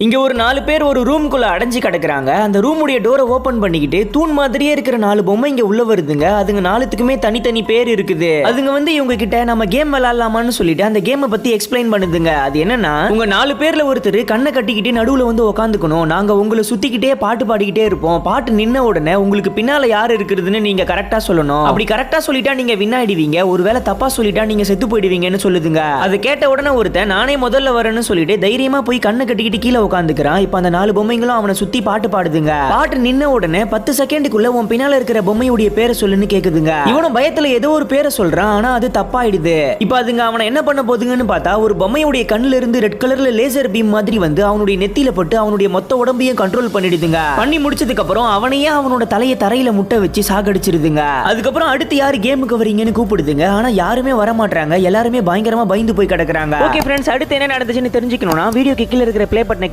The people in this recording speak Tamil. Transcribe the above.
இங்க ஒரு 4 பேர் ஒரு ரூம்குள்ள அடைஞ்சு கிடக்குறாங்க. அந்த ரூமுடைய டோரை ஓபன் பண்ணிக்கிட்டு தூண் மாதிரியே இருக்கிற 4 பொம்மை இங்க உள்ள வருதுங்க. அதுங்க 4த்துக்குமே தனித்தனி பேர் இருக்குது. அதுங்க வந்து இவங்க கிட்ட நம்ம கேம் விளையாடலாமான்னு சொல்லிட்டு அந்த கேமை பத்தி எக்ஸ்பிளைன் பண்ணுதுங்க. அது என்னன்னா, உங்க 4 பேர்ல ஒருத்தர் கண்ணை கட்டிக்கிட்டு நடுவுல வந்து உட்காந்துக்கணும். நாங்க உங்களை சுத்திக்கிட்டே பாட்டு பாடிக்கிட்டே இருப்போம். பாட்டு நின்ன உடனே உங்களுக்கு பின்னால யார் இருக்குதுன்னு நீங்க கரெக்டா சொல்லணும். அப்படி கரெக்டா சொல்லிட்டா நீங்க வின் ஆயிடுவீங்க. ஒருவேளை தப்பா சொல்லிட்டா நீங்க செத்து போயிடுவீங்கன்னு சொல்லுதுங்க. அது கேட்ட உடனே ஒருத்தன் நானே முதல்ல வரேன்னு சொல்லிட்டு தைரியமா போய் கண்ணை கட்டிக்கிட்டு கீழே உட்காந்துக்கிறான். இப்ப அந்த 4 பொம்மைங்களும் அவனை சுத்தி பாட்டு பாடுதுங்க. பாட்டு நின்ன உடனே 10 செகண்டுக்குள்ள உன் பின்னால இருக்கிற பொம்மையுடைய பேரை சொல்லுன்னு கேக்குதுங்க. இவனும் பயத்துல ஏதோ ஒரு பேரை சொல்றான். ஆனா அது தப்பாயிடுது. இப்ப அதுங்க அவனை என்ன பண்ண போதுங்கன்னு பார்த்தா, ஒரு பொம்மையுடைய கண்ணுல இருந்து ரெட் கலர்ல லேசர் பீம் மாதிரி வந்து அவனுடைய நெத்தியில பட்டு அவனுடைய மொத்த உடம்பையும் கண்ட்ரோல் பண்ணிடுதுங்க. பண்ணி முடிச்சதுக்கு அப்புறம் அவனையே அவனோட தலையை தரையில முட்டை வச்சு சாகடிச்சிருதுங்க. அதுக்கப்புறம் அடுத்து யாரு கேமுக்கு வரீங்கன்னு கூப்பிடுதுங்க. ஆனா யாருமே வர மாட்டாங்க. எல்லாருமே பயங்கரமா பயந்து போய் கிடக்குறாங்க. ஓகே ஃப்ரெண்ட்ஸ், அடுத்து என்ன நடந்துச்சுன்னு தெரிஞ்சுக்கணும்னா வீடியோக்கு கீழ இருக்கிற ப்ளே பட்டனை